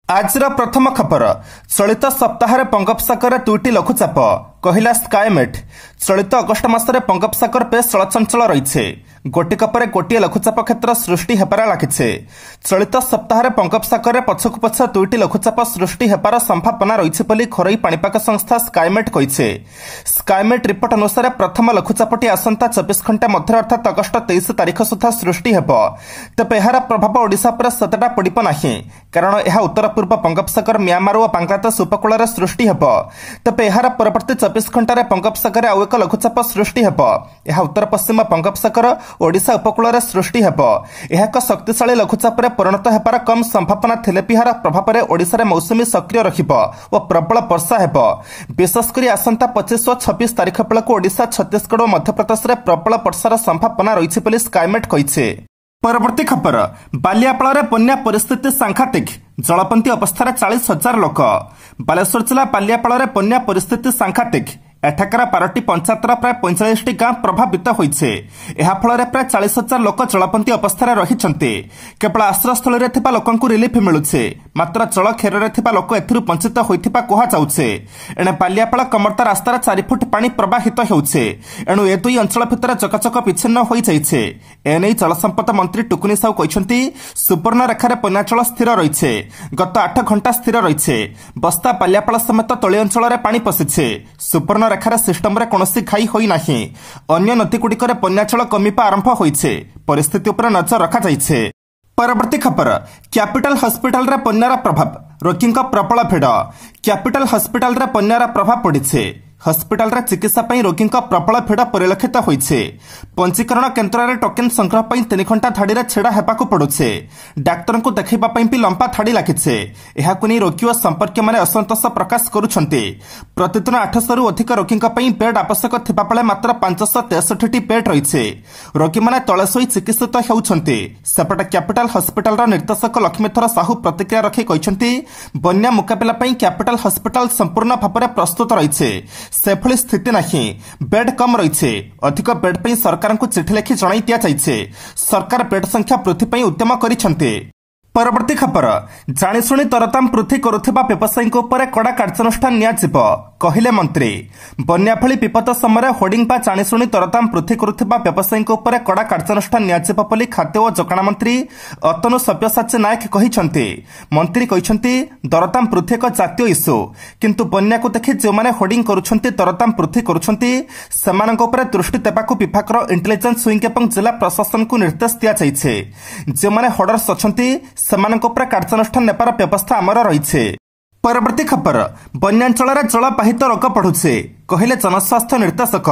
आजर प्रथम खबर चलित सप्ताह बंगोपसागर दुईटी लघुचाप कहला स्काएमेट। चलित अगस्ट मासरे बंगोपसागर बेस चलचंचल रही गोटिक पर गोटे लघुचाप क्षेत्र सृष्टि हेबार लगिছে। चलित सप्ताह बंगोपसागर पछकु पछ दुईटी लघुचाप सृष्टि हेबार संभावना रही बोली घरोई पाणीपाग संस्था स्काएमेट कहिছে। स्काएमेट रिपोर्ट अनुसार प्रथम लघुचापटी आसंता 24 घंटा मध्य अर्थात अगस्ट 23 तारिख सुधा सृष्टि हेब। तेबे एहार प्रभाव ओडिशा पर सतटा पड़िब नाही कारण यह उत्तर पूर्व बंगोपसागर म्यांमार और बांग्लादेश उपकूल सृष्टि हेब। तेबे एहार परवर्ती 24 घंटे बंगोपसागर आउ एक लघुचाप सृष्टि हेब। यह उत्तर पश्चिम बंगोपसागर ओडिशा उपकूल सृष्टि हेब। यह एक शक्तिशाली लघुचाप परिणत हेबार कम संभावना थिले भी एहार प्रभाव ओडिशा मौसुमी सक्रिय रहिब और प्रबल वर्षा हेब। विशेषकर आसंता 25 और 26 तारिख बेलू ओडिशा छत्तीसगढ़ और मध्यप्रदेश में प्रबल वर्षार संभावना रही बोली स्काएमेट कहिছে। परवर्ती खबर बालियापाल बन्या परिस्थिति सांघातिक जलपंथी अवस्था 40,000 लोक। बालेश्वर जिला बालियापाल बन्या परिस्थिति सांघातिक। एठाकार 12टी पंचायतर प्राय 45टी गां प्रभावित होइছে। एहा फଳରେ प्राय 40,000 लोक जलपंथी अवस्था रहिଛନ୍ତି। केवल आश्रयस्थल थिबा लोकंकु रिलीफ मिलुছে मात्र जल घेରରେ थिबा लोक एथिरु वंचित होइथिबा कुहा जाउছে। एणे बालियापाल कमरता रास्तार 4 फुट पानी प्रवाहित हेउছে। एणु ए दुई अंचल भितर चकाचक विच्छिन्न होई जाइছে। एनै जलसंपद मंत्री टुकुनी साहू कहिसंती सुवर्ण रेखारे बन्याचल स्थिर रहिছে। गत 8 घंटा स्थिर रहिছে। बस्ता बालियापाल समेत तळी अंचल पानी पसिছে। सुवर्ण रेखार सिस्टम रे कोनोसी घाई होई नाही। अन्य नदीगुड़िकर बन्याचल कमिबा आरंभ होइছে। परिस्थिति उपर नजर रखा जाइছে। परवर्ती खबर कैपिटल हॉस्पिटल रे बन्यार प्रभाव रोगी प्रबल भिड़। कैपिटल हॉस्पिटल रे बन्यार प्रभाव पड़िছে। हॉस्पिटल रे चिकित्सा पई रोगी प्रबल भिड़ परिलक्षित होइছে। पंजीकरण केन्द्र रे टोकेन संग्रह पई 3 घंटा धाड़ी रे छेड़ा हेबाकु पड़ुছে। डाक्टर को देखैबा पई भी लंबा धाड़ी लागिছে। एहाकु नै रोगी और संपर्क माने असंतोष प्रकाश करूछन्ते। प्रतिदिन 800 रु अधिक रोगी पई बेड आवश्यक थिबा बेले मात्र 563टी बेड रहिছে। रोगी माने तळे सोई चिकित्सित हेउछन्ते। सेपटे कैपिटल हॉस्पिटल रा निर्देशक लक्ष्मीधर साहू प्रतिक्रिया रखी कहिसन्ती बन्या मुकाबिला पई कैपिटल हॉस्पिटल संपूर्ण भाव में प्रस्तुत रहिছে। सेभली स्थिति नहीं। बेड कम रही। अधिक बेड पर सरकार को चिठी लिखि जणाई दिया जाइছে। सरकार बेड संख्या वृद्धि पर उद्यम करिसेंते। परवर्ती खबर जाणीशुणी दरदाम वृद्धि करुथिबा व्यवसायी उपर कड़ा कार्यानुष्ठान नियाजिब कहले मंत्री। बन्या भली विपद समय होर्डिंग बा जाणीशुणी दरदाम वृद्धि करुथिबा व्यवसायी उपर कड़ा कार्यानुष्ठान नियाजिब बोली खाद्य और जोगाण मंत्री अतनु सब्यसाची नायक कहिसंती। मंत्री कहिसंती दरदाम वृद्धि एक जातीय इश्यू किंतु बन्या को देखि जो माने होर्डिंग करुछंती दरदाम वृद्धि करुछंती सेमानक उपर दृष्टि देबाकू विभागर इंटेलिजेंस विंग एवं जिला प्रशासन को निर्देश दिया जाइছে। जो माने होर्डर्स अछंती सेमानक उपर कार्यानुष्ठान नेबार व्यवस्था आमर रहिছে। परवर्ती खबर बन्यांचल जलबाहित रोग बढ़ुছে कहले जनस्वास्थ्य निर्देशक।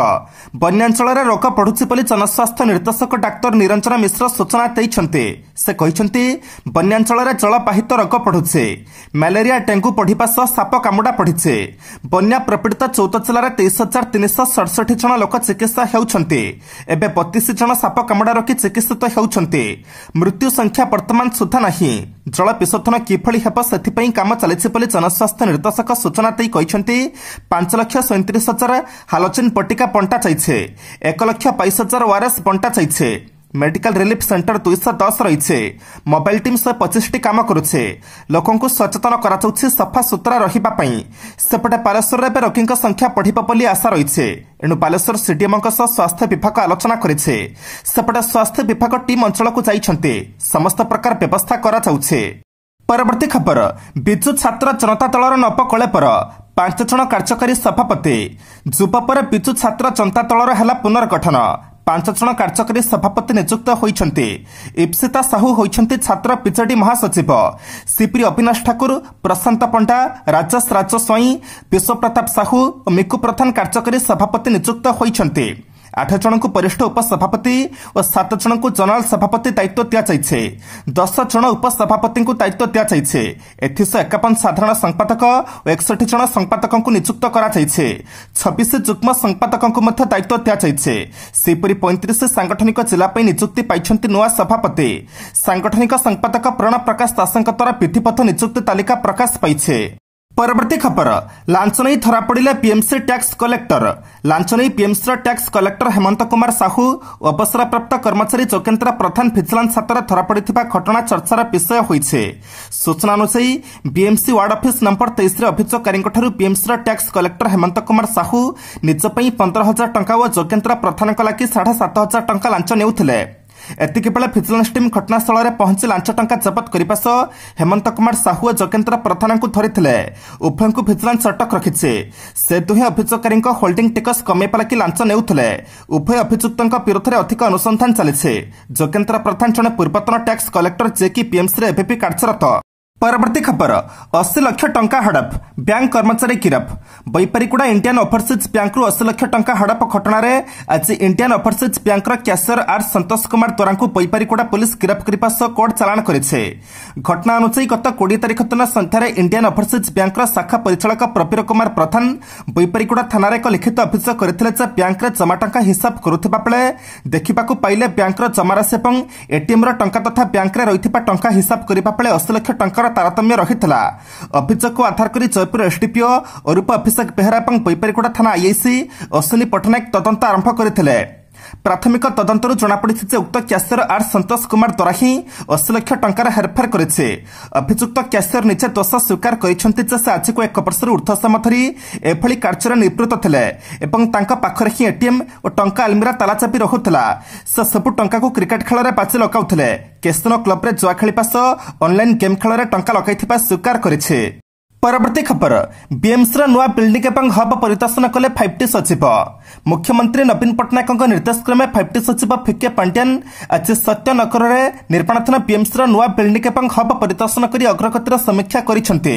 बन्यांचल रोग बढ़ुଛି बोली जनस्वास्थ्य निर्देशक डाक्टर निरंजन मिश्र सूचना देइछन्ते। से कहिसन्ती बन्यांचल जलबाहित रोग बढ़ुছে। मलेरिया डेंगू बढ़िबा सह साप कामुडा बढ़िছে। बन्या प्रपीड़ित 14 जिले 23,367 जन लोक चिकित्सा हेउछन्ते। एबे 32 जन साप कामुडा रोगी चिकित्सित हेउछन्ते। मृत्यु संख्या वर्तमान सुधा नाही। जल विशोधन किभଳି हेब सेथिपई काम चलिछि बोली जनस्वास्थ्य निर्देशक सूचना देइ कहिसन्ती 5,37,000 हालोचिन बटिका बंटा जाइছে। 1,22,000 ओआरएस बंटा जाइছে। मेडिकल रिलीफ सेंटर 210 रही। मोबाइल टीम 125टी काम करुছে। लोकों को सचेतन कराउछि सफा सुतरा रहिबा पई। सेपटे बालेश्वर रे रोगी संख्या बढ़िबो बोली आशा रहिছে। एणु बालेश्वर सीडीएम स्वास्थ्य विभाग आलोचना करिছে। सेपटे स्वास्थ्य विभाग टीम अंचल को जाइछन्ते। समस्त प्रकार व्यवस्था करा जाउছে। परवर्ती खबर बिजु छात्र जनता दलर नवकले पर 5 जन कार्यकारी सभापति। जुब पर बिजु छात्र जनता दलर हैला पुनर्गठन। 5 जन कार्यकारी सभापति नियुक्त होइछन्ते। इप्सिता साहू होइछन्ते छात्र पिचडी महासचिव। सीपी अविनाश ठाकुर, प्रशांत पंडा, राजेश राजस्वाई, विश्वप्रताप साहू और मिकु प्रधान कार्यकारी सभापति नियुक्त होइछन्ते। 8 जन को वरिष्ठ उपसभापति और 7 जन को जनरल सभापति दायित्व दिया जाइছে। 10 जन उपसभापति को दायित्व दिया जाइছে। एथिस 51 साधारण संपादक और 61 जन संपादकों को नियुक्त करा जाइছে। 26 जुग्म संपादकों को मध्य दायित्व दिया जाइছে। सेपरि 35 सांगठनिक जिला पे नियुक्ति पाइछन्ति नुआ सभापति। सांगठनिक संपादक प्रणव प्रकाश दासଙ୍କ द्वारा विधिवत नियुक्ति तालिका प्रकाश पाइছে। परवर्ती खबर लांच नहीं धरा पड़े पीएमसी टैक्स कलेक्टर लांच नहीं PMC tax collector Hemant Kumar Sahu अवसरप्राप्त कर्मचारी जोगेन्द्र प्रधान भिजिलांस हाथ में धरा पड़ा घटना चर्चार विषय होइछे। सूचना अनुसार बीएमसी वार्ड ऑफिस नंबर 23 अभियोगकारी PMC tax collector Hemant Kumar Sahu निजपाई 15,000 टंका और जोगेन्द्र प्रधान लगी 7,500 टंका लांच नेउथिले। एतिके बेले भिजिलेंस टीम घटनास्थल में पहुंची लांच टंका जबत करने सह हेमंत कुमार साहू और जोगेन्द्र प्रधान को धरी उभय को भिजिलेंस अटक रखिছে। से दुहे अभियोगकारी होल्डिंग टिकस कमेपा लगी लांच नेउथिले। उभय अभियुक्त विरोध में अधिक अनुसंधान चली। जोगेन्द्र प्रधान जड़े पूर्वतन टैक्स कलेक्टर जे कि पीएमसी एबी कार्यरत। परवर्ती खबर 80 लाख टंका हड़प बैंक कर्मचारी गिरफ। Baypariguda Indian Overseas bank 80 lakh टंका हड़प घटना आज Indian Overseas bank cashier R Santosh Kumar द्वारा को बैपारीगुड़ा पुलिस गिरफ करने सह कोर्ट चालाण करिছে। घटना अनुसार गत 20 तारिख दिन संध्यार इंडियन ओवरसीज बैंक शाखा परिचालक प्रवीर कुमार प्रधान बैपारीगुड़ा थाना एक लिखित अभियोग करते बैंक जमा टंका हिसाब करुवा बेले देखा पाइले बैंक जमा राशि और एटीएम टंका तथा बैंक रही टंका हिसाब करने बेले 80 लाख टंका तारतम्य रही। अभियोग को आधार कर जयपुर एसडीपीओ अरूप अभिषेक बेहरा और बैपारीगुड़ा थाना आईआईसी अश्विनी पट्टनायक तदंत आरंभ करथिले। प्राथमिक तदंतर जनापड़ी उक्त कैशियर आर संतोष कुमार द्वारा ही 80 लाख टंकार हेरफेर करिছে। अभियुक्त कैशियर निजे दोष स्वीकार करछन्ति जे से आज को 1 वर्षर ऊर्ध्व समय धरी एभली कार्य निवृत्त थिले एवं तांका पाखरे ही एटीएम और टंका अलमीरा तालाचापी रहुतला। से सबु टंका को क्रिकेट खेल में बाजी लगाउथिले। केसनो क्लब रे जुआ खेलिबा सह ऑनलाइन गेम खेल में टंका लगाइथिबा स्वीकार करिছে। परवर्ती खबर बीएमसी नुआ बिल्डिंग और हब परिदर्शन कले 5T सचिव। मुख्यमंत्री नवीन पट्टनायक निर्देश क्रमे 5T सचिव फिके पांड्यान आज सत्यनगर में निर्माणाधीन बीएमसी नुआ बिल्डिंग और हब परिदर्शन कर अग्रगतिर समीक्षा करिसेंति।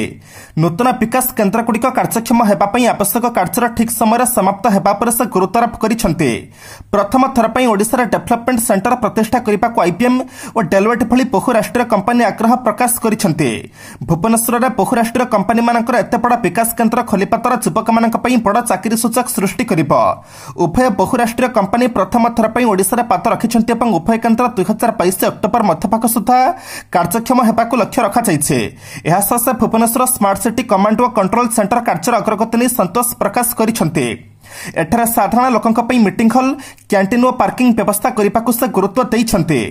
नूतन विकास केन्द्रगुड़िक कार्यक्षम होगापी आवश्यक कार्य ठीक समय समाप्त होगा पर से गुरुत्वारोप करिसेंति। प्रथम थर पर ओडिशा डेभलपमेंट सेंटर प्रतिष्ठा करने को आईपीएम और डेलवेट भली बहुराष्ट्रीय कंपनी आग्रह प्रकाश करिसेंति। भुवनेश्वर में बहुराष्ट्रीय कंपनी मानकर एते बड़ा विकास केन्द्र खोलिबा द्वारा युवक मानक पई बड़ा चाकरी सूचक सृष्टि करिब। उभय बहुराष्ट्रीय कंपनी प्रथम थर पर ओडिशा रे पात रखिछन्ति एवं उभय केन्द्र 2022 अक्टोबर मध्यभाग सुधा कार्यक्षम हेबाकु लक्ष्य रखा जाइछे। एहा सह से भुवनेश्वर स्मार्ट सिटी कमांड और कंट्रोल सेंटर कार्यर अग्रगति नै संतोष प्रकाश करिछन्ति। एठारे साधारण लोकंक पई मीटिंग हॉल कैंटीन और पार्किंग व्यवस्था करने से गुरुत्व दैछन्ति।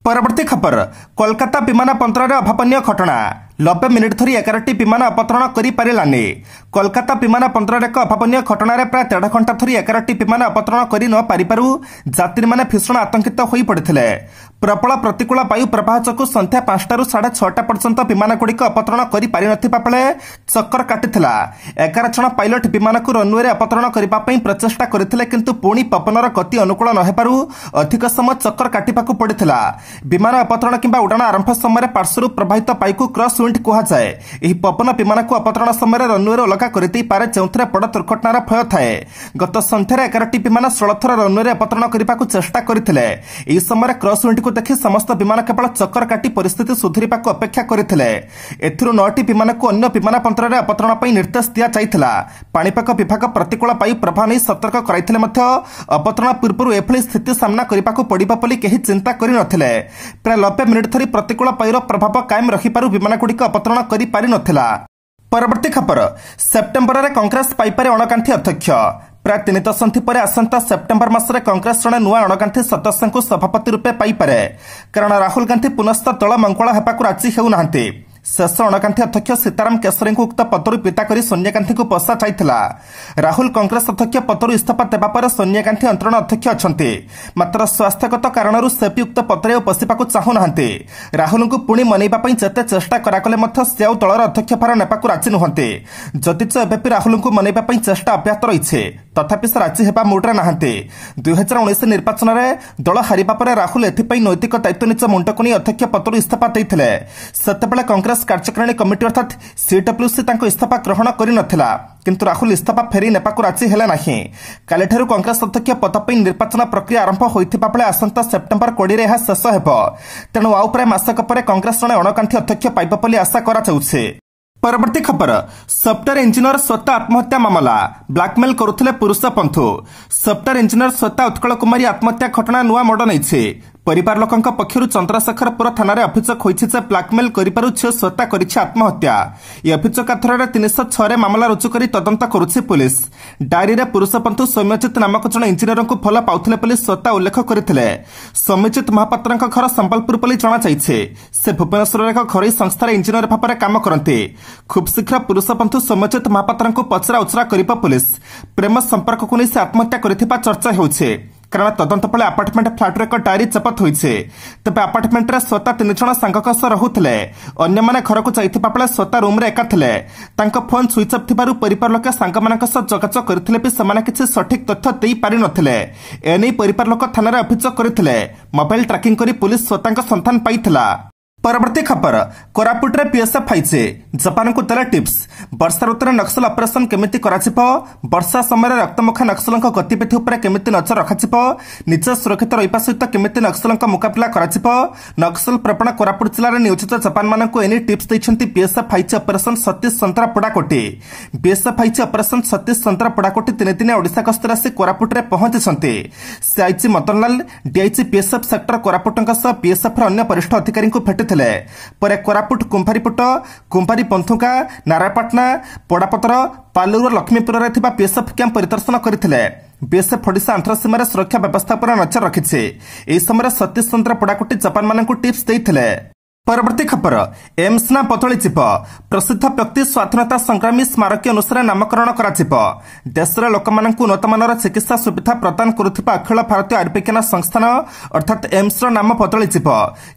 परवर्ती खबर कोलकाता विमान बंदर अभावनीय घटना 90 मिनिट धरी 11टी विमान अवतरण कर पारानी। कोलकाता विमान बंदर एक अभावनीय घटना प्राय 1.5 घंटा धरी 11टी विमान अवतरण कर न पारिबारु यात्री माने भीषण आतंकित होई पड़िथिले। प्रबल प्रतिकूल वायु प्रवाह जोगु संध्या 5टारू 6:30 पर्यंत विमानगुड़िक अवतरण कर पारि नथिबा बेले चक्कर काटिथिला। 11 जण पायलट विमान को रनवे अवतरण करबा पई प्रचेष्टा करथिले किंतु पुणी पवनर गति अनुकूल न हेबारु अधिक समय चक्कर काटिबाकू पड़िथिला। विमान अवतरण किंबा उड़ान आरंभ समय पार्श्वरू प्रवाहित पाइकू क्रॉस विंड कुहाଯାଏ। ଏହି ପବନ ବିମାନକୁ ଅବତରଣ ସମୟରେ ରନୱେରେ ଅଲଗା କରିଦେଇପାରେ ଯେଉଁଥିରେ ବଡ଼ ଦୁର୍ଘଟଣାର ଭୟ ଥାଏ। ଗତ ସନ୍ଧ୍ୟାରେ 11ଟି ବିମାନ ଷୋଳଥର ରନୱେରେ ଅବତରଣ କରିବାକୁ ଚେଷ୍ଟା କରିଥିଲେ। ଏହି ସମୟରେ କ୍ରସ୍ ୱିଣ୍ଡକୁ ଦେଖି ସମସ୍ତ ବିମାନ କେବଳ ଚକ୍କର କାଟି ପରିସ୍ଥିତି ସୁଧୁରିବାକୁ ଅପେକ୍ଷା କରିଥିଲେ। ଏଥିରୁ 9ଟି ବିମାନକୁ ଅନ୍ୟ ବିମାନ ବନ୍ଦରରେ ଅବତରଣ ପାଇଁ ନିର୍ଦ୍ଦେଶ ଦିଆଯାଇଥିଲା। ପାଣିପାଗ ବିଭାଗ ପ୍ରତିକୂଳ ବାୟୁ ପ୍ରବାହ ନେଇ ସତର୍କ କରାଇଥିଲେ ମଧ୍ୟ ଅବତରଣ ପୂର୍ବରୁ ଏଭଳି ସ୍ଥିତି ସାମ୍ନା କରିବାକୁ ପଡ଼ିବ ବୋଲି କେହି ଚିନ୍ତା କରିନଥିଲେ। ପ୍ରାୟ 90 ମିନିଟ୍ ଧରି ପ୍ରତିକୂଳ ବାୟୁର ପ୍ରଭାବ କାଏମ ରହିବାରୁ ବିମାନଗୁଡ଼ିକ ଅବତରଣ କରିପାରି ନଥିଲା। परवर्ती खबर सेप्टेम्बर में कांग्रेस पाइपारे अणकांठी अध्यक्ष। प्राय 3 दशंधि पर आसंता सेप्टेम्बर मासरे कांग्रेस जड़े नुआ अणकांठी सदस्य को सभापति रूपे पाइपारे कारण राहुल गांधी पुनश्च दल मंगल होगाकू राजी हेउनाहांती। शेष अणकांठी अध्यक्ष सीताराम केशरी को उक्त पदरू विदा कर सोनिया गांधी को बसा जाइथिला। राहुल कांग्रेस अध्यक्ष पदरू इस्तीफा देबा पर सोनिया गांधी अंतरण अध्यक्ष अछंती। मात्र स्वास्थ्यगत कारणरू से भी उक्त पदरे बसिबाकू चाहुनाहांती। राहुल को पुणी मनैबा पई जेते चेष्टा कराकले मध्य से आउ दलर अध्यक्ष भार नेबाकू राजी नुहंती। जदिच एबेपि राहुल को मनैबा पई चेष्टा अब्याहत रहिछे तथापि से राजी हेबा मुड्रे नाहांती। 2019 निर्वाचन में दल हारिबा पर राहुल एथिपई नैतिक दायित्व निज मुंडकू नहीं अध्यक्ष पदरू इस्तीफा देइथिले। सेतेबेले कांग्रेस कार्यकारिणी कमिटी अर्थात सीडब्ल्यूसी तांको इस्तीफा ग्रहण करिनथिला किंतु राहुल इस्तीफा फेरी नेबाकू राजी हेले नाही। कालिठारू कांग्रेस अध्यक्ष पद पर निर्वाचन प्रक्रिया आरंभ होइथिबा बेले आसंता सेप्टेम्बर 20 रे यह शेष हेबो। तेणु आउ प्राय मासक पर कांग्रेस जणे अणकांठी अध्यक्ष पाइबा बोली आशा करा जाउछे। परवर्ती खबर सॉफ्टवेयर इंजीनियर श्वेता आत्महत्या मामला ब्लैकमेल करुथिले पुरुष पंथु। सॉफ्टवेयर इंजीनियर श्वेता उत्कल कुमारी आत्महत्या घटना नुआ मोड़ नहीं। परिवार लोकंक पक्षरु चंद्रशेखरपुर थाना अभियोग होइछि जे ब्लैकमेल करिपारु झियो श्वेता करिछि आत्महत्या। ए अभियोग आधार 306 रे मामला रुजु करी तदंत करुछि पुलिस। डायरी रे पुरुषपंथु सौम्यजित नामक जण इंजिनियर को फल पाउथिले पुलिस श्वेता उल्लेख करथिले। सौम्यजित महापात्रଙ୍କ घर संबलपुर पुलिस जणा जाइछे। से भुवनेश्वर एक घरोई संस्थार इंजिनियर भाବରେ काम करते। खूब शीघ्र पुरुषपंथु सौम्यजित महापात्रଙ୍କୁ पचरा उचरा करिपा पुलिस। प्रेम संपर्क को नै से आत्महत्या करिथिबा चर्चा हेउछे। कारण तदंत फल आपार्टमेंट फ्लाट एक डायरी जबत होइछे। तबे आपार्टमेंट रे श्वेता 3 जण सांगक सह रहुथिले। अन्य माने घर को जाइथिबा बेले श्वेता रूम रे एका थिले। तांको फोन स्विच ऑफ थिबारु परिवार लोक सांग मानक सह जोगाजोग करथिले भी समाने किछि सठिक तथ्य देई पारि नथिले। एनै परिवार लोक थाना रे अभियोग करथिले। मोबाइल ट्रैकिंग करी पुलिस श्वेतांक संधान पाइथिला। परवर्ती खबर कोरापुट रे पीएसएफ फाइचे जापान को तेल टिप्स। वर्षा ऋतुरे नक्सल ऑपरेशन केमिति कराजिबो, वर्षा समय रक्तमुखा नक्सलଙ୍କ गतिविधि उपरे केमिति नजर रखाजिबो, निज सुरक्षित रहिबा सहित केमिति नक्सलଙ୍କ मुकाबला कराजिबो। नक्सल प्रपण कोरापुट जिल्ला रे नियोजित जापान माननको एनी टिप्स दैछन्ति पीएसएफ फाइचे ऑपरेशन सतीश चंद्र पडाकोटी। पीएसएफ फाइचे ऑपरेशन सतीश चंद्र पडाकोटी 3 दिन ओडिसा गस्तर से कोरापुट रे पहुंचछन्ति। CIG Madanlal DIG PSF sector कोरापुटଙ୍କ सह पीएसएफ र अन्य वरिष्ठ अधिकारी को भेटि पर कोरापुट कुंभारीपुट कुंभारी पंथुका नारायणपाटना पड़ापतर पालूर लक्ष्मीपुर में पीएसएफ कैंप परिदर्शन करते। बीएसएफ ओडिशा अंतरसीमार सुरक्षा व्यवस्था पर नजर रखिছে। एही समय सतीश चंद्र पड़ाकोटी जापान मानक टिप्स देइथिले। परवर्ती खबर एम्स ना बदली प्रसिद्ध व्यक्ति स्वाधीनता संग्रामी स्मारक अनुसार नामकरण करा। देश में लोक उन्नतमानर चिकित्सा सुविधा प्रदान करुथिबा अखिल भारतीय आयुर्विज्ञान संस्थान अर्थात एम्स नाम बदली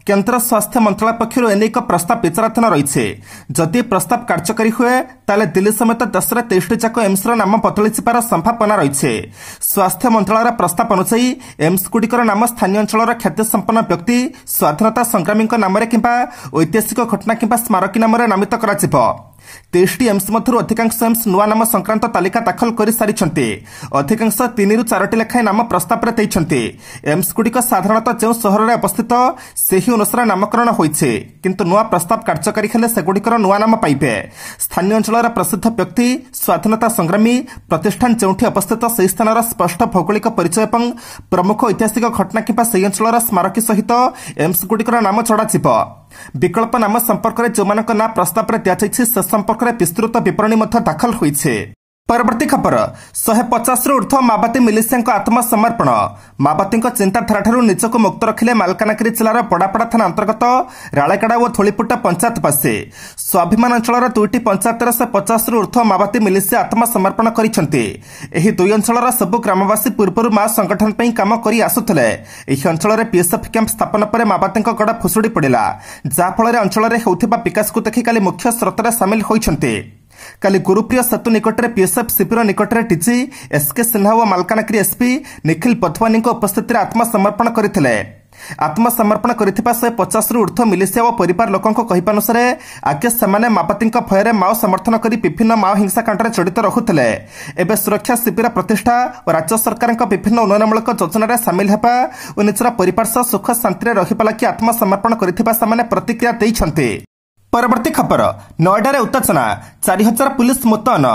केन्द्र स्वास्थ्य मंत्रालय पक्षर एने एक प्रस्ताव विचाराधीन रही। जदि प्रस्ताव कार्यकारी हुए ताले दिल्ली समेत देश में 23 जाक एम्स नाम बदली संभावना रही। स्वास्थ्य मंत्रालय प्रस्ताव अनुसार एम्स गुड़िकर नाम स्थानीय अंचल ख्याति संपन्न व्यक्ति स्वाधीनता संग्रामी नाम ऐतिहासिक घटना किंबा स्मारकी नाम नामित करा। 23 एम्स मध्य अधिकांश एम्स नुआ नाम संक्रांत तालिका दाखल कर सारी। अधिकांश 3 ରୁ 4ଟି लेखाएं नाम प्रस्ताव देइछन्ति। एम्स गुड़िक साधारणतः जो सहर में अवस्थित से ही अनुसार नामकरण होइछे, किंतु नुआ प्रस्ताव कार्यकारी हेले सेगुड़िकर नुआ नाम पाइबे। स्थानीय अंचल प्रसिद्ध व्यक्ति स्वाधीनता संग्रामी प्रतिष्ठान जोठी अवस्थित से स्थान स्पष्ट भौगोलिक परिचय और प्रमुख ऐतिहासिक घटना किंबा से अंचल स्मारकी सहित एम्स गुड़िकर नाम चढ़ा। विकल्प नाम संपर्क में जो ना प्रस्ताव में दिखाई से संपर्क में विस्तृत विवरणी दाखल होइछे। परवर्ती खबर 150 रु ऊर्ध्व माओवादी मिलिशिया आत्मसमर्पण। माओवादी चिंताधारा निजक मुक्त रखिले मालकानगिरी जिलार बड़ापड़ा थाना अंतर्गत रालेगड़ा और थोलीपुट पंचायतवासी। स्वाभिमान अंचल 2टी पंचायतर 150 रु ऊर्ध्व माओवादी मिलिशिया आत्मसमर्पण करछन्ति। एही दुई अंचलर सबु ग्रामवासी पूर्व माओ संगठन पई काम करि आसुथिले। एही अंचल रे पीएसएफ कैंप स्थापन पर माओवादी गड़ फुसुड़ी पड़िला, जाफल अंचल रे होउथिबा विकास को देखि काली मुख्य स्रोत सामिल होइछन्ति। काली गुरुप्रिय सेतु निकटरे पीएसएफ शिविर निकटरे टीजी एसके सिन्हा और मालकानगिरी एसपी निखिल पथवानी उपस्थिति आत्मसमर्पण करथिले। आत्मसमर्पण करिथिबा 150 रु ऊर्ध्व मिलिशिया और परिवार लोकंक कहिबानुसार आगे सेमाने माओवादी भୟରେ माओ समर्थन करी विभिन्न माओ हिंसाकांडरे जड़ित रहुथिले। एबे सुरक्षा शिविर प्रतिष्ठा और राज्य सरकारक विभिन्न उन्नयनमूलक योजनारे सामिल हेबा और निजर परिवार सह सुख शांति रहिबा लागि आत्मसमर्पण करिथिबा सामाने प्रतिक्रिया दैछन्ति। परवर्ती खबर नोएडा उत्तेजना 4000 पुलिस मुतयन।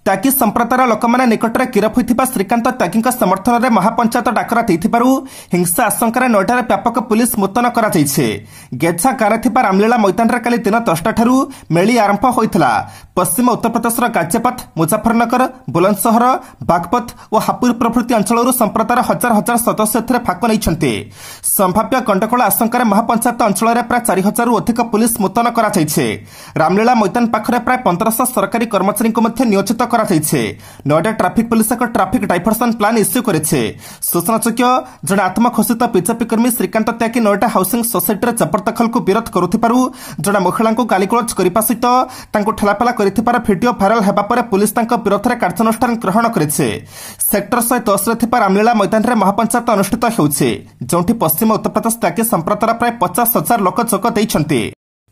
त्यागी संप्रदायर लोक मैंने निकटରେ गिरफ होइथिबा श्रीकांत त्यागी समर्थन में महापंचायत डाकरा देइथिबारु हिंसा आशंका नोएडार व्यापक पुलिस मुतयन करा जाइछे। गेझा गाँव थिबा रामलीला मैदान रे काली दिन 10टा ठारू मेली आरंभ होइथिला। पश्चिम उत्तर प्रदेशर गाजियाबाद मुजफ्फरनगर बुलंदशहर बागपत और हापुर प्रभृति अंचल संप्रदायर हजार हजार सदस्य एथिरे भाग नैछन्ति। संभाव्य गंडगोल आशंका महापंचायत अंचल में प्राय 4000 रु अधिक पुलिस मुतयन करा जाइछे। रामलीला मैदान पाखरे प्राय 1500 सरकारी कर्मचारी को नियोजित करा जाइछे। नोएडा ट्राफिक पुलिस एक ट्राफिक डाइवर्सन प्लान इश्यू करेছে। सूचनायोग्य जड़े आत्मघोषित बीजेपी कर्मी श्रीकांत त्यागी नोएडा हाउसिंग सोसाइटी जबरदखल को विरोध करुथिबारु जड़े महिला को गालीगोलज करने सहित ठेलापेला कर भिडियो भाइराल होगा पर पुलिस विरोध में कार्यानुष्ठान ग्रहण करेছে। सेक्टर 110 रे रामलीला मैदान में महापंचायत अनुष्ठित होउछि, जोंठी पश्चिम उत्तर प्रदेश त्यागी संप्रदायर प्राय 50,000 लोक जोग दैछन्ति।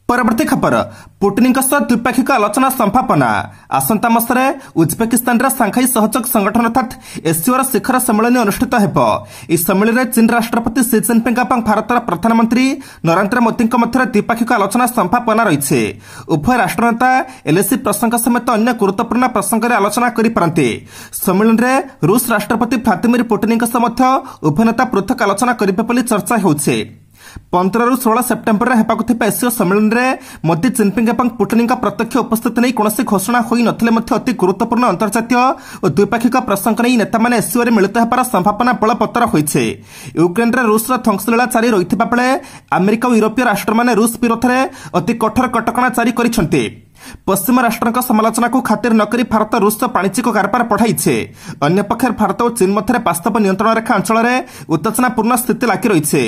परवर्ती खबर पुटिनଙ୍କ सह द्विपाक्षिक आलोचना संभावना आसंता मासरे उज्बेकिस्तान सांघाई सहयोग संगठन अर्थात एससीओ शिखर सम्मेलन अनुष्ठित हेब। ଏହି ସମ୍ମିଳନୀରେ ଚୀନ ରାଷ୍ଟ୍ରପତି ସି ଜିନପିଙ୍ଗ ଏବଂ ଭାରତର ପ୍ରଧାନମନ୍ତ୍ରୀ ନରେନ୍ଦ୍ର ମୋଦିଙ୍କ ମଧ୍ୟରେ ଦ୍ୱିପାକ୍ଷିକ ଆଲୋଚନା ସମ୍ଭାବନା ରହିଛି। ଉଭୟ ରାଷ୍ଟ୍ରନେତା ଏଲଏସି ପ୍ରସଙ୍ଗ ସମେତ ଅନ୍ୟ ଗୁରୁତ୍ୱପୂର୍ଣ୍ଣ ପ୍ରସଙ୍ଗରେ ଆଲୋଚନା କରିପାରନ୍ତି। ସମ୍ମିଳନୀରେ ରୁଷ ରାଷ୍ଟ୍ରପତି ଭ୍ଲାଦିମିର ପୁଟିନଙ୍କ ସହ ମଧ୍ୟ ଉଭୟ ନେତା ପୃଥକ ଆଲୋଚନା କରିବେ ବୋଲି ଚର୍ଚ୍ଚା ହେଉଛି। 15 ରୁ 16 ସେପ୍ଟେମ୍ବରରେ ହେବାକୁ ଥିବା ଏସୀୟ ସମ୍ମିଳନୀରେ ମୋଦି ଜିନପିଙ୍ଗ ଏବଂ ପୁଟିନଙ୍କ ପ୍ରତ୍ୟକ୍ଷ ଉପସ୍ଥିତି ନେଇ କୌଣସି ଘୋଷଣା ହୋଇନଥିଲେ ମଧ୍ୟ ଅତି ଗୁରୁତ୍ୱପୂର୍ଣ୍ଣ ଅନ୍ତର୍ଜାତୀୟ ଓ ଦ୍ୱିପାକ୍ଷିକ ପ୍ରସଙ୍ଗ ନେଇ ନେତାମାନେ ଏସୀଓରେ ମିଳିତ ହେବାର ସମ୍ଭାବନା ବଳବତ୍ତର ହୋଇଛି। ୟୁକ୍ରେନରେ ରୁଷର ଧ୍ୱଂସଲୀଳା ଜାରି ରହିଥିବା ବେଳେ ଆମେରିକା ଓ ୟୁରୋପୀୟ ରାଷ୍ଟ୍ରମାନେ ରୁଷ ବିରୋଧରେ ଅତି କଠୋର କଟକଣା ଜାରି କରିଛନ୍ତି। ପଶ୍ଚିମ ରାଷ୍ଟ୍ରଙ୍କ ସମାଲୋଚନାକୁ ଖାତିର ନକରି ଭାରତ ରୁଷର ବାଣିଜ୍ୟିକ କାରବାର ବଢ଼ାଇଛି। ଅନ୍ୟପକ୍ଷରେ ଭାରତ ଓ ଚୀନ ମଧ୍ୟରେ ବାସ୍ତବ ନିୟନ୍ତ୍ରଣ ରେଖା ଅଞ୍ଚଳରେ ଉତ୍ତେଜନାପୂର୍ଣ୍ଣ ସ୍ଥିତି ଲାଗି ରହିଛି।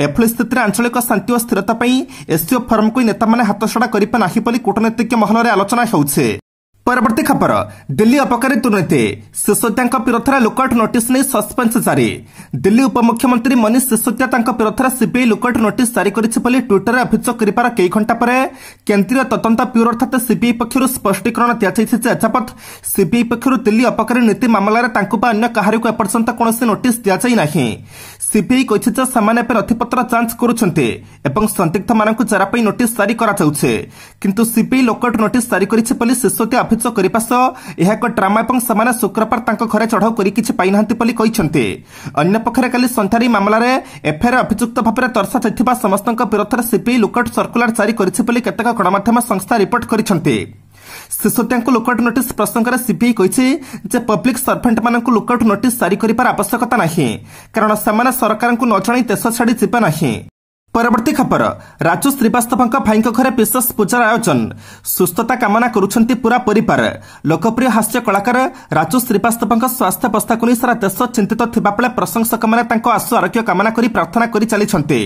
ଏଭଳି ସ୍ଥିତିରେ ଆଞ୍ଚଳିକ ଶାନ୍ତି ଓ ସ୍ଥିରତା ପାଇଁ ଏସସିଓ ଫୋରମକୁ ନେତାମାନେ ହାତଛଡ଼ା କରିବେ ନାହିଁ ବୋଲି କୂଟନୈତିକ ମହଲରେ ଆଲୋଚନା ହେଉଛି। परवर्ती खबर दिल्ली अबकारी दुर्नीति सिसोदिया विरोध में लुकआउट नोटिस नहीं सस्पेंस जारी। दिल्ली उपमुख्यमंत्री मनीष सिसोदिया विरोध में सीबीआई लुकआउट नोटिस जारी करिछि बोली ट्विटर में अभियोग करिबार कई घंटा पर केंद्रीय तदंत ब्यूरो अर्थात सीबीआई पक्षर स्पष्टीकरण दिया एजावत सीबीआई पक्षर दिल्ली अबकारी नीति मामलें अन्य काहारी को एपर्यंत कौन नोटिस दि जाई नहीं। सीबीआई कहिछि सामान्य नथिपत्र जांच करुछन्ते एवं संदिग्ध मानक जेरा पई नोटिस जारी करा जाउछे किंतु सीबीआई लुकआउट नोटिस जारी करिछि बोली सिसोदिया अभियोग करिबा सह यह एक ड्रामा एवं सामान्य शुक्रवार तांको घरे चढ़ाऊ करि किछि पाइ नाहंती बोली कहिसन्ते। अन्य पक्षरे काली संध्यारी मामलारे एफआईआर अभियुक्त भाबरे दर्शा जाइथिबा समस्तଙ୍କ विरोधରେ सीबीआई लुकआउट सर्कुलर जारी करिछि बोली केतेक गणमाध्यम संस्था रिपोर्ट करिसन्ते। सिसोदिया लुकआउट नोटिस प्रसंग में सीबीआई कही पब्लिक सर्भेंट मान लुकआउट नोटिस जारी कर आवश्यकता नहीं कारण से सरकार को न जन देश छाड़ी जीवे नहीं। परवर्ती खबर राजू श्रीवास्तव भाई घरे विशेष पूजार आयोजन सुस्थता कामना करुछंती पूरा परिवार। लोकप्रिय हास्य कलाकार राजू श्रीवास्तव स्वास्थ्य अवस्था को सारा देश चिंतित थिबा बेले प्रशंसक मैंने आशु आरोग्य कामना करी प्रार्थना करी चलीछंती।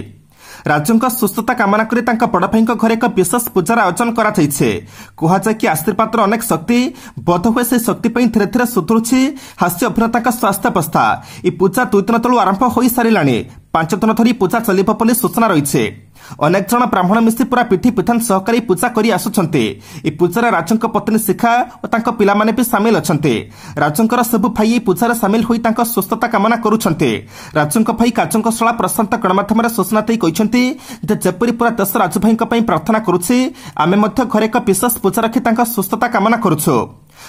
राजूंका सुस्थता कामना करी तांका बड़ भाई घरे एक विशेष पूजार आयोजन करा कहुए कि आशीर्वाद अनेक शक्ति बोध हुए से शक्ति धीरे धीरे सुधुरुछि हास्य अभिनेता स्वास्थ्य अवस्था। यह पूजा 2 दिन तलू आरंभ हो सारा 5 दिन धरी पूजा चलिब बोली सूचना रही। अनेक जन ब्राह्मण मिसी पूरा पिठी पिठान सहकारी पूजा करी आसुछन्ते। ई पूजार राजूंक पत्नी शिखा और तांका पिलामाने भी सामिल अछन्ते। राजूंकर सब भाई पूजार सामिल होई तांका सुस्थता कामना करुछन्ते। राजूंक भाई काजूंक शला प्रशांत गणमाध्यम सूचना देई कहिसन्ते जे जेपरि पूरा देश राजू भाईंक पई प्रार्थना करुछि आमे मध्य घरे एक विशेष पूजा रखी तांका सुस्थता कामना करुछु।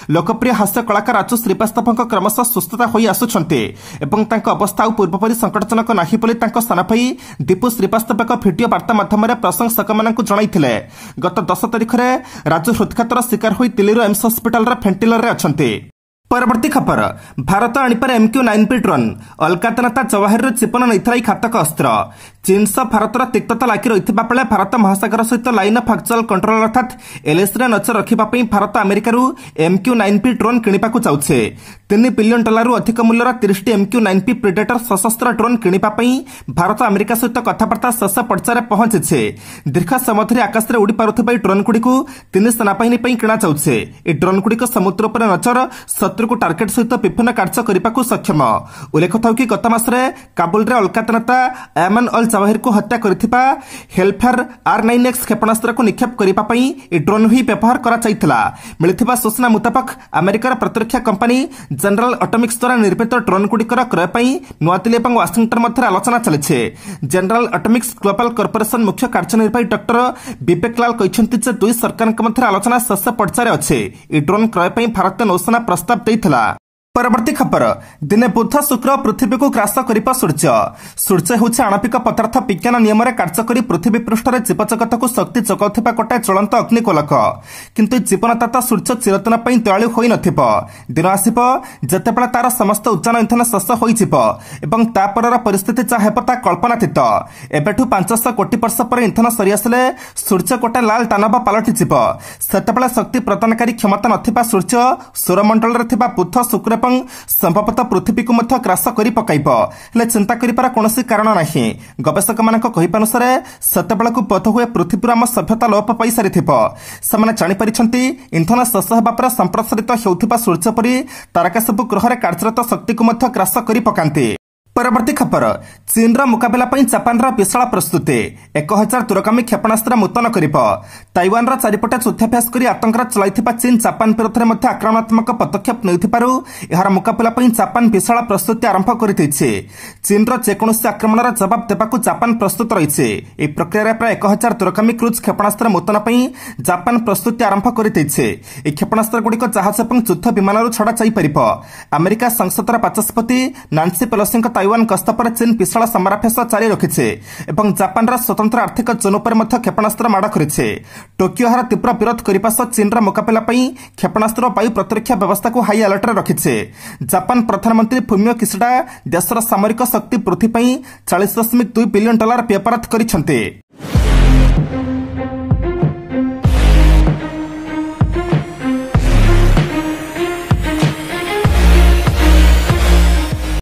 लोकप्रिय हास्य कलाकार राजू श्रीवास्तव क्रमशः सुस्थता होई आसुछन्ते एवं तांका अवस्था पूर्वपरि संकटजनक नाही बोली तांका साना भाई दीपू श्रीवास्तव एक भिडियो वार्ता माध्यम प्रशंसक मानकु जणाइथिले। गत 10 तारिख में राजू हृदघातर शिकार होई दिल्लीर एम्स हस्पिटाल भेंटिलेटर अछन्ते। परवर्ती खबर भारत आनीपारे MQ-9B ड्रोन अलकाता नेता जवाहिर जीवन नहीं घातक अस्त्र। चीन सह भारतर तिक्तता लागी रही भारत महासागर सहित लाइन ऑफ एक्चुअल कंट्रोल अर्थात LAC नजर रखापी भारत अमेरिकार MQ-9B ड्रोन किणवाक जाऊे। $3 बिलियन अधिक मूल्यर 30 MQ-9B प्रेडेटर सशस्त्र ड्रोन किणवाई भारत अमेरिका सहित कथबार्ता शेष पर्यायर पहुंची। दीर्घ समय धरी आकाश में उड़ी पारुथिबा ड्रोन गुड़िक 3 सेनाबाहिनी किणा जाऊे। यह ड्रोन गुड़िक समुद्र पर नजर शत्रु को टार्गेट सहित विभिन्न कार्य करने को सक्षम। उल्लेख था कि गत मासरे काबुल रे अलकाता नेता अयमन अल जवाहिर को हत्या करथिबा हेलफेयर R9X क्षेपणास्त्र को निक्षेप करने ड्रोन ही व्यवहार करा मिलिथिबा सूचना मुताबक अमेरिकार प्रतिरक्षा कंपनी जनरल अटोमिक्स द्वारा निर्मित ड्रोन गुड़िकर क्रय पर नुआदिल्ली और वाशिंगटन मध्य आलोचना चली। जनरल अटोमिक्स ग्लोबल कॉर्पोरेशन मुख्य कार्यनिर्वाही डॉक्टर विवेक लाल कहते 2 सरकार मध्य आलोचना शेष पर्यायर अच्छे। ड्रोन क्रय पर भारतीय नौसेना प्रस्ताव देइथिला। परवर्ती खबर दिने बुध शुक्र पृथ्वी को ग्रास कर सूर्य हूँ आणविक पदार्थ विज्ञान नियम कार्य कर पृथ्वी पृष्ठ जीवजगत को शक्ति जगाउथिबा गोटे ज्वलंत अग्निकोलक किंतु जीवनदाता सूर्य चिरदिन दयालु होई नथिबो। दिन आसिबो जेतेबेले तार समस्त उज्जान इंधन शेष होइजिबो एवं तापर परिस्थिति जा हेबो ता कल्पनातीत। एबेठु 500 कोटी वर्ष पर इंधन सरी आसिले सूर्य गोटे लाल दानव पलटिजिबो। सेतेबेले शक्ति प्रदानकारी क्षमता नथिबा सूर्य सौरमंडल रे थिबा बुध शुक्र संभवतः पृथ्वी को ग्रास कर पकाइब हेले चिंता करिपार कौनसी कारण नहीं। गवेषक मानक कहिबानुसारे सेतेबेलकु बोध हुए पृथ्वीर आम सभ्यता लोप पाई सारिथिबो। सेमाने जानि परिछन्ति इंधन शेष हेबा पर संप्रसारित हेउथिबा सूर्य परि तारका सब ग्रह रे कार्यरत शक्ति को ग्रास कर पकांती। परवर्ती खबर चीनर मुकाबला पर जापानर विशाल प्रस्तुति 1000 दूरगामी क्षेपणास्त्र मुतयन कर ताइवानर चारिपटे युद्धाभ्यास कर आतंक चलाइथिबा चीन जापान विरोध में आक्रमणात्मक पदक्षेप नेउथिबारु एहार मुकाबला पर जापान विशाल प्रस्तुति आरंभ करितैछि। चीनर जेकोसी आक्रमणर जवाब देबाकू जापान प्रस्तुत रहिछि। एही प्रक्रिया प्राय 1000 दूरगामी क्रूज क्षेपणास्त्र मुतयन पर जापान प्रस्तुति आरंभ करितैछि। एही क्षेपणास्त्र गुड़िक जहाज और युद्ध विमान छड़ा जाई परिबो। अमेरिका संसदर बाचस्पति नान्सी पेलोसी ताइवान गस्त पर चीन विशाल समराभ्यास जारी रखिছে এবং জাপানର स्वतंत्र आर्थिक जोन पर क्षेपणास्त्र माड़ करिছে। टोकियो एहार तीव्र विरोध करने सह चीनर मुकाबला पर क्षेपणास्त्र वायु प्रतिरक्षा व्यवस्था को हाई अलर्ट रखिছে। जापान प्रधानमंत्री फुमियो किशिडा देशर सामरिक शक्ति वृद्धि पर $40.2 बिलियन व्यय करार କରିଛନ୍ତି।